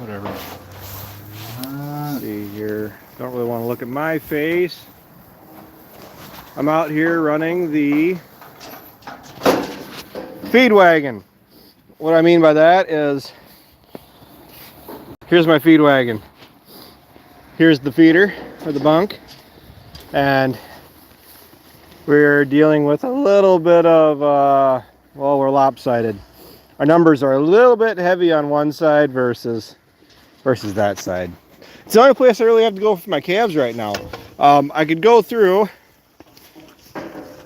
whatever. Let's see here. Don't really want to look at my face. I'm out here running the feed wagon. What I mean by that is, here's my feed wagon. Here's the feeder or the bunk, and we're dealing with a little bit of, well, we're lopsided. Our numbers are a little bit heavy on one side versus that side. It's the only place I really have to go for my calves right now. I could go through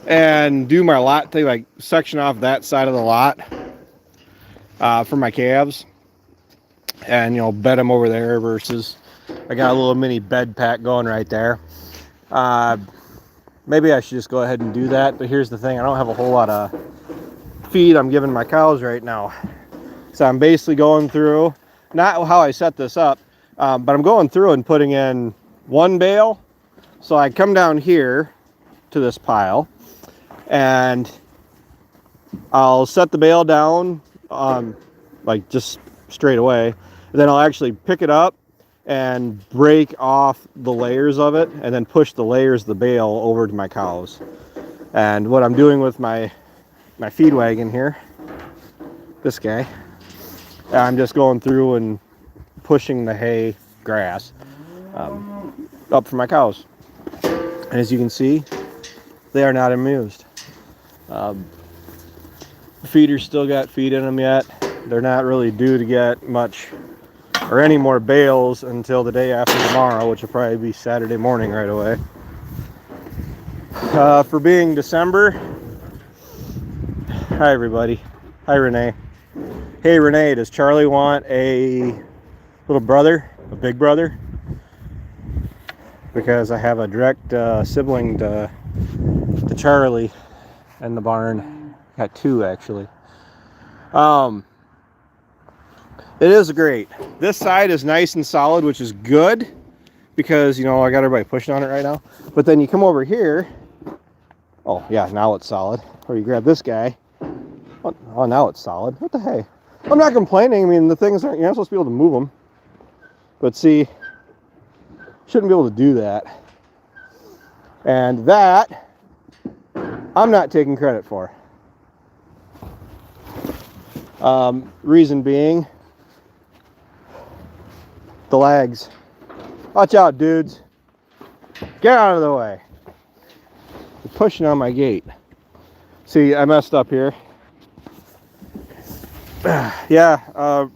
and do my lot thing, like section off that side of the lot for my calves, and bed them over there versus I got a little mini bed pack going right there. Maybe I should just go ahead and do that, but here's the thing, I don't have a whole lot of feed I'm giving my cows right now. So I'm basically going through, not how I set this up, but I'm going through and putting in one bale. So I come down here to this pile and I'll set the bale down like just straight away, and then I'll actually pick it up and break off the layers of it and then push the layers of the bale over to my cows. And what I'm doing with my feed wagon here, this guy, I'm just going through and pushing the hay grass up for my cows. And as you can see, they are not amused. The feeders still got feed in them yet. They're not really due to get much or any more bales until the day after tomorrow, which will probably be Saturday morning right away. For being December, hi everybody. Hi Renee. Hey Renee, does Charlie want a little brother, a big brother? Because I have a direct sibling to Charlie in the barn. Got two actually. It is great. This side is nice and solid, which is good because, I got everybody pushing on it right now. But then you come over here. Oh, yeah, now it's solid. Or you grab this guy. Oh, now it's solid. What the heck? I'm not complaining. I mean, the things you're not supposed to be able to move them. But see, shouldn't be able to do that. And that, I'm not taking credit for. Reason being, the lags. Watch out, dudes. Get out of the way. They're pushing on my gate. See, I messed up here. Yeah, I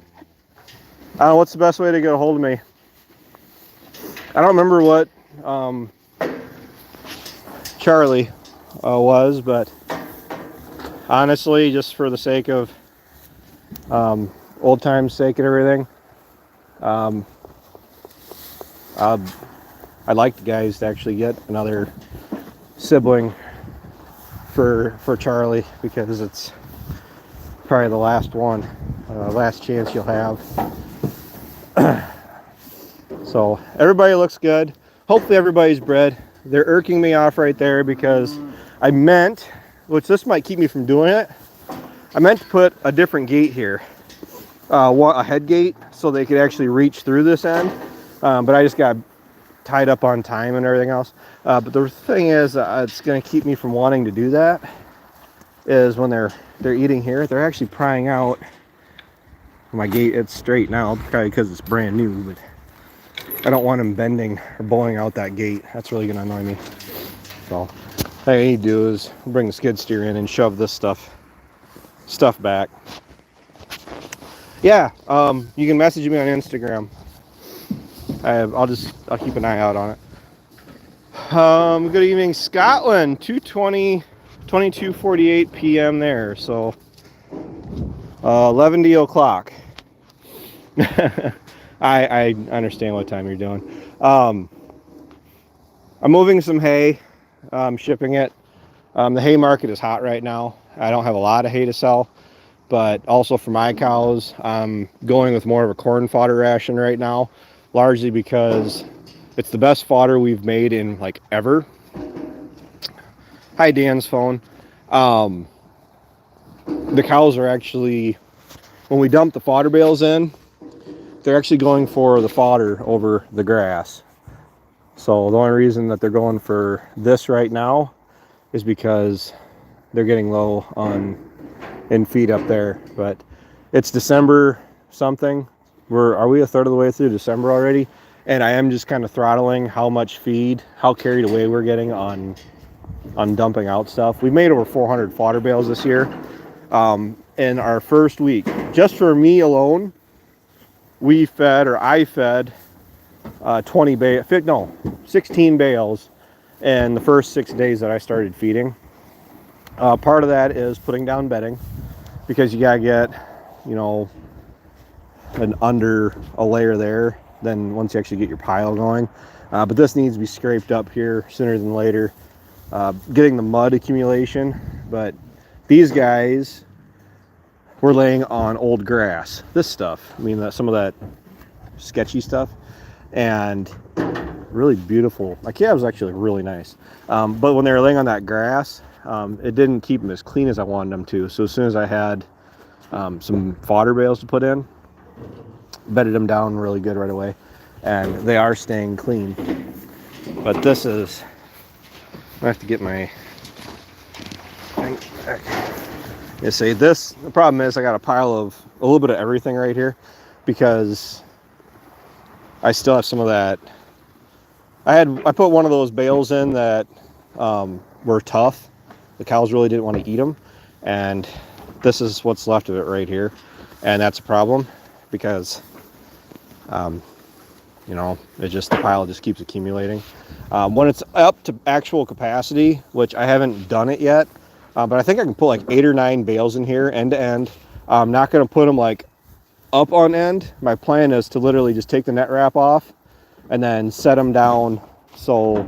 don't know what's the best way to get a hold of me. I don't remember what Charlie was, but honestly, just for the sake of old times' sake and everything, I'd like the guys to actually get another sibling for Charlie, because it's probably the last one, last chance you'll have. So everybody looks good. Hopefully everybody's bred. They're irking me off right there because I meant, which this might keep me from doing it, I meant to put a different gate here, a head gate, so they could actually reach through this end, but I just got tied up on time and everything else. But the thing is, it's going to keep me from wanting to do that, is when they're eating here, they're actually prying out my gate. It's straight now, probably because it's brand new, but I don't want them bending or blowing out that gate. That's really going to annoy me. So all I need to do is bring the skid steer in and shove this stuff back. Yeah, you can message me on Instagram. I'll keep an eye out on it. Good evening, Scotland. 22:48 p.m. there, so 11 o'clock. I understand what time you're doing. I'm moving some hay. I'm shipping it. The hay market is hot right now. I don't have a lot of hay to sell, but also for my cows, I'm going with more of a corn fodder ration right now, largely because it's the best fodder we've made in like ever. Hi, Dan's phone. The cows are actually, when we dump the fodder bales in, they're actually going for the fodder over the grass. So the only reason that they're going for this right now is because they're getting low in feed up there. But it's December something. Are we a third of the way through December already? And I am just kind of throttling how much feed, how carried away we're getting on dumping out stuff. We made over 400 fodder bales this year. In our first week, just for me alone, I fed 16 bales in the first 6 days that I started feeding. Part of that is putting down bedding, because you gotta get, an under a layer there. Then once you actually get your pile going, but this needs to be scraped up here sooner than later. Getting the mud accumulation, but these guys were laying on old grass. This stuff, some of that sketchy stuff, and really beautiful. My calves actually look really nice, but when they were laying on that grass, it didn't keep them as clean as I wanted them to. So as soon as I had some fodder bales to put in, bedded them down really good right away, and they are staying clean. But this is, I have to get my thing back. You see this, the problem is I got a pile of a little bit of everything right here, because I still have some of that. I put one of those bales in that were tough. The cows really didn't want to eat them, and this is what's left of it right here, and that's a problem, because the pile just keeps accumulating. When it's up to actual capacity, which I haven't done it yet, but I think I can put like 8 or 9 bales in here end to end. I'm not going to put them like up on end. My plan is to literally just take the net wrap off and then set them down so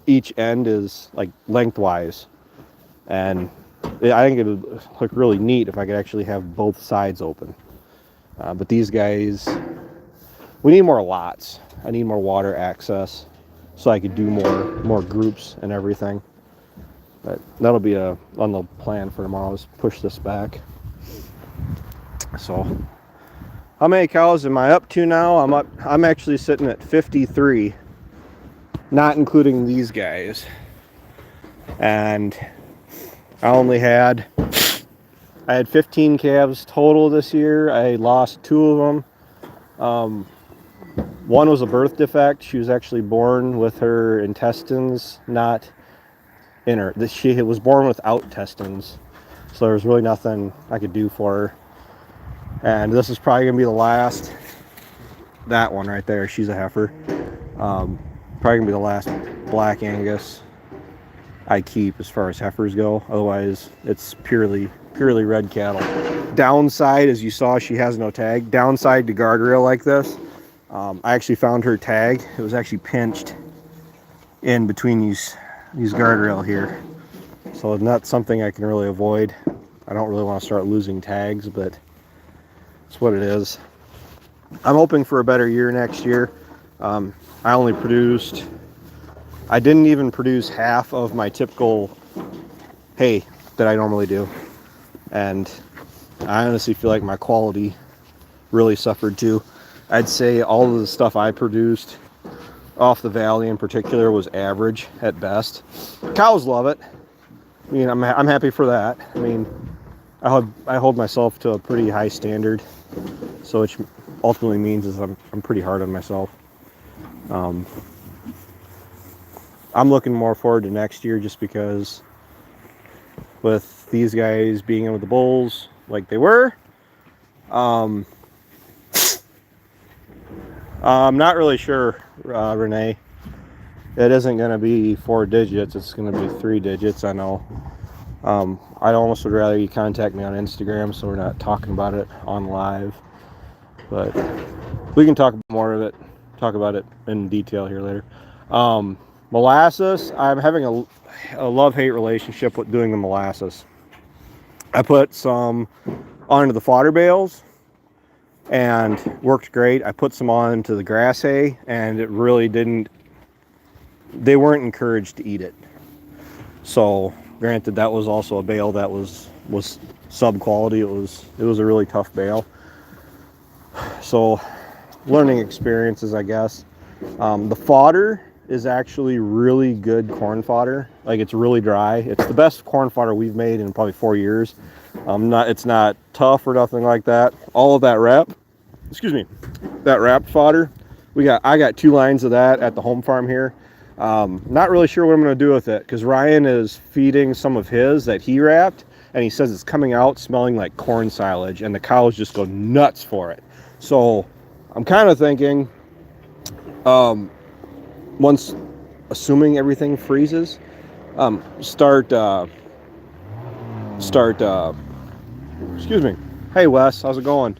each end is like lengthwise. And I think it would look really neat if I could actually have both sides open. But these guys, we need more lots. I need more water access so I could do more groups and everything. But that'll be on the plan for tomorrow, is push this back. So how many cows am I up to now? I'm actually sitting at 53, not including these guys. And I had 15 calves total this year. I lost 2 of them. One was a birth defect. She was actually born with her intestines not in her. She was born without intestines, so there was really nothing I could do for her. And this is probably gonna be the last. That one right there, she's a heifer. Probably gonna be the last black Angus I keep as far as heifers go. Otherwise, it's purely red cattle. Downside, as you saw, she has no tag. Downside to guardrail like this, I actually found her tag. It was actually pinched in between these guardrail here. So not something I can really avoid. I don't really want to start losing tags, but it's what it is. I'm hoping for a better year next year. I didn't even produce half of my typical hay that I normally do. And I honestly feel like my quality really suffered too. I'd say all of the stuff I produced off the valley in particular was average at best. Cows love it. I'm happy for that. I hold myself to a pretty high standard, so which ultimately means is I'm pretty hard on myself. I'm looking more forward to next year, just because with these guys being in with the bulls like they were, I'm not really sure, Renee. It isn't going to be 4 digits. It's going to be 3 digits, I know. I almost would rather you contact me on Instagram so we're not talking about it on live. But we can talk about it in detail here later. Molasses, I'm having a love-hate relationship with doing the molasses. I put some onto the fodder bales and worked great. I put some onto the grass hay, and it really didn't. They weren't encouraged to eat it. So granted, that was also a bale that was sub quality. It was a really tough bale. So learning experiences, I guess. The fodder is actually really good corn fodder. Like, it's really dry. It's the best corn fodder we've made in probably 4 years. It's not tough or nothing like that. All of that wrapped fodder, I got 2 lines of that at the home farm here. Not really sure what I'm going to do with it, because Ryan is feeding some of his that he wrapped, and he says it's coming out smelling like corn silage, and the cows just go nuts for it. So I'm kind of thinking, once, assuming everything freezes, excuse me. Hey Wes, how's it going?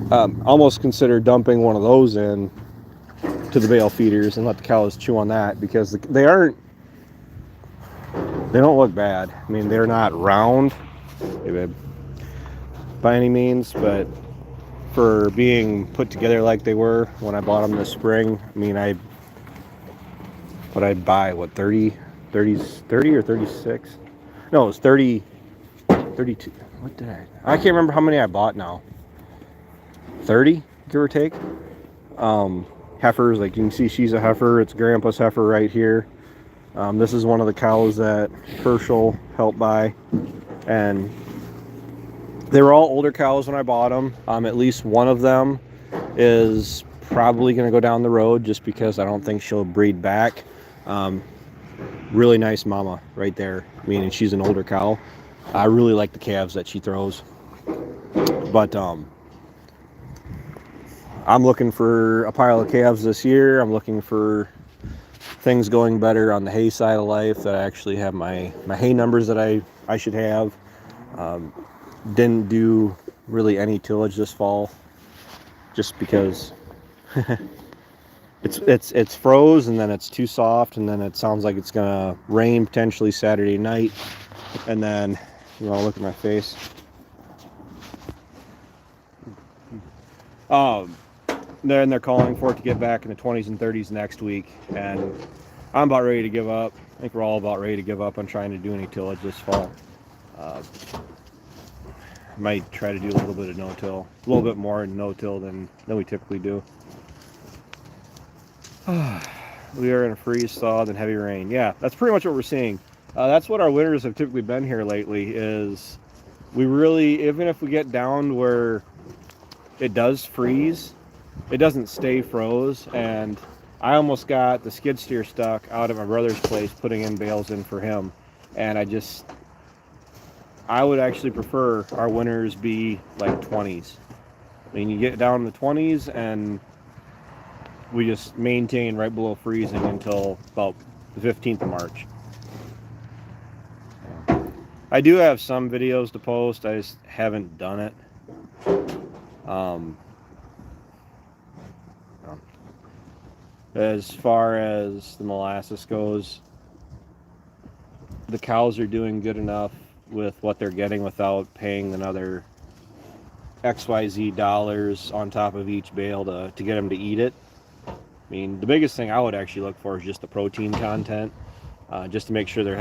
Almost consider dumping one of those in to the bale feeders and let the cows chew on that, because they don't look bad. I mean, they're not round, hey babe, by any means, but for being put together like they were when I bought them this spring, I mean, I'd buy, what, 30 or 36? No, it was 30, 32. What did I can't remember how many I bought now. 30, give or take. Heifers, like you can see, she's a heifer. It's Grandpa's heifer right here. This is one of the cows that Herschel helped buy, and they were all older cows when I bought them. At least one of them is probably going to go down the road, just because I don't think she'll breed back. Really nice mama right there. I mean, she's an older cow. I really like the calves that she throws. But I'm looking for a pile of calves this year. I'm looking for things going better on the hay side of life, that I actually have my hay numbers that I should have. Didn't do really any tillage this fall, just because it's froze, and then it's too soft, and then it sounds like it's gonna rain potentially Saturday night, and then, you know, look at my face. Then they're calling for it to get back in the 20s and 30s next week, and I'm about ready to give up. I think we're all about ready to give up on trying to do any tillage this fall. Might try to do a little bit of no-till, a little bit more no-till than we typically do. We are in a freeze, thaw, then heavy rain. Yeah, that's pretty much what we're seeing. That's what our winters have typically been here lately, is we really, even if we get down where it does freeze, it doesn't stay froze. And I almost got the skid steer stuck out at my brother's place putting in bales in for him, and I would actually prefer our winters be like 20s. I mean, you get down in the 20s and we just maintain right below freezing until about the 15th of March. I do have some videos to post, I just haven't done it. As far as the molasses goes, the cows are doing good enough with what they're getting without paying another XYZ dollars on top of each bale to get them to eat it. I mean, the biggest thing I would actually look for is just the protein content, just to make sure they're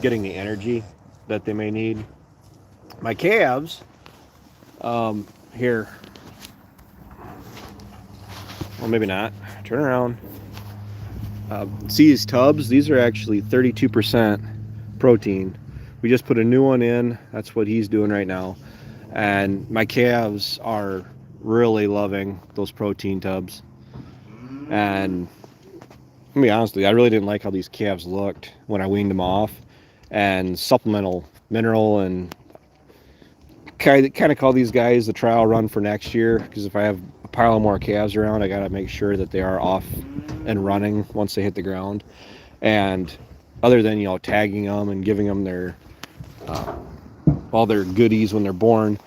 getting the energy that they may need. My calves, here, well, maybe not, turn around. See these tubs? These are actually 32% protein. We just put a new one in. That's what he's doing right now. And my calves are really loving those protein tubs. And let me be honest with you, I really didn't like how these calves looked when I weaned them off. And supplemental mineral, and kind of call these guys the trial run for next year, because if I have a pile of more calves around, I got to make sure that they are off and running once they hit the ground. And other than, you know, tagging them and giving them their all their goodies when they're born,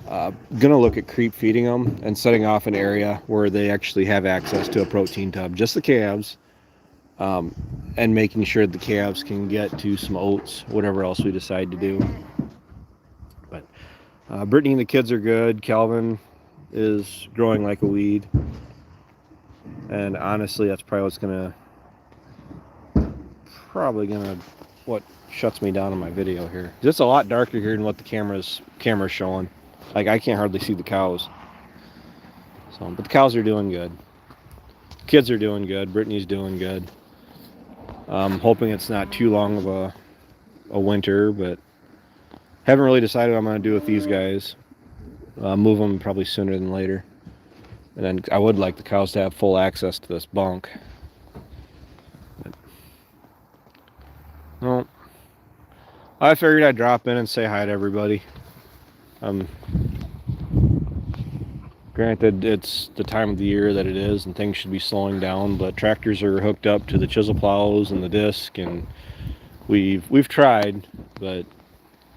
gonna look at creep feeding them and setting off an area where they actually have access to a protein tub, just the calves, and making sure the calves can get to some oats, whatever else we decide to do. But Brittany and the kids are good. Calvin is growing like a weed, and honestly, that's probably what shuts me down on my video here. It's a lot darker here than what the camera's showing. Like, I can't hardly see the cows. So, but the cows are doing good. Kids are doing good. Brittany's doing good. I'm hoping it's not too long of a winter, but haven't really decided what I'm going to do with these guys. Move them probably sooner than later. And then I would like the cows to have full access to this bunk. But, well, I figured I'd drop in and say hi to everybody. Granted, it's the time of the year that it is, and things should be slowing down, but tractors are hooked up to the chisel plows and the disc, and we've tried, but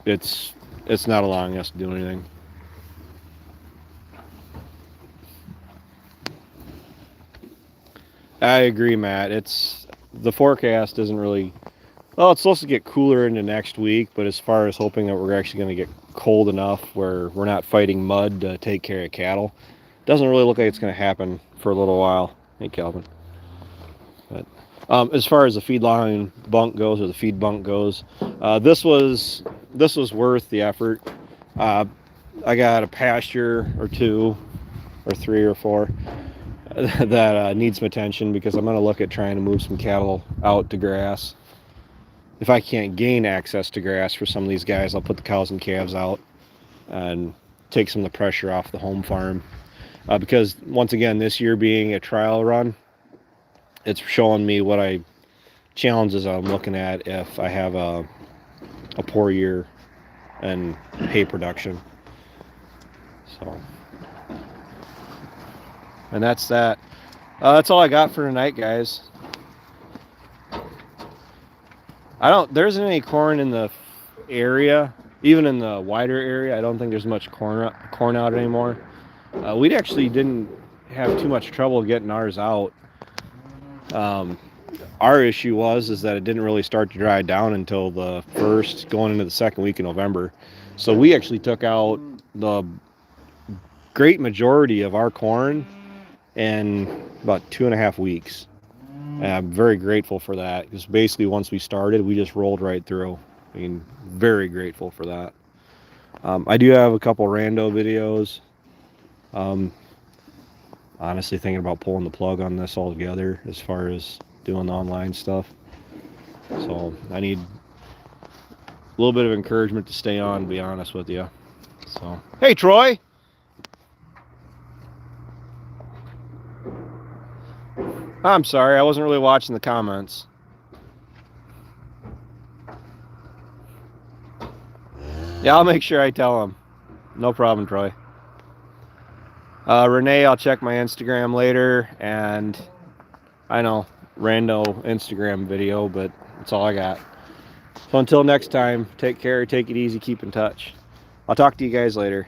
it's not allowing us to do anything. I agree, Matt. The forecast isn't really, well, it's supposed to get cooler into next week, but as far as hoping that we're actually going to get cold enough where we're not fighting mud to take care of cattle, doesn't really look like it's going to happen for a little while. Hey, Calvin. But as far as the feed line bunk goes, or the feed bunk goes, this was worth the effort. I got a pasture or two or three or four that needs some attention, because I'm going to look at trying to move some cattle out to grass. If I can't gain access to grass for some of these guys, I'll put the cows and calves out and take some of the pressure off the home farm. Because once again, this year being a trial run, it's showing me what challenges I'm looking at if I have a poor year in hay production. So, and that's that. That's all I got for tonight, guys. There isn't any corn in the area, even in the wider area. I don't think there's much corn out anymore. We actually didn't have too much trouble getting ours out. Our issue is that it didn't really start to dry down until the first, going into the second week of November. So we actually took out the great majority of our corn in about 2.5 weeks. And I'm very grateful for that, because basically once we started, we just rolled right through. I mean, very grateful for that. I do have a couple rando videos. Honestly thinking about pulling the plug on this altogether as far as doing the online stuff. So I need a little bit of encouragement to stay on, to be honest with you. So, hey, Troy. I'm sorry, I wasn't really watching the comments. Yeah, I'll make sure I tell him. No problem, Troy. Renee, I'll check my Instagram later, and I know, rando Instagram video, but that's all I got. So until next time, take care, take it easy, keep in touch. I'll talk to you guys later.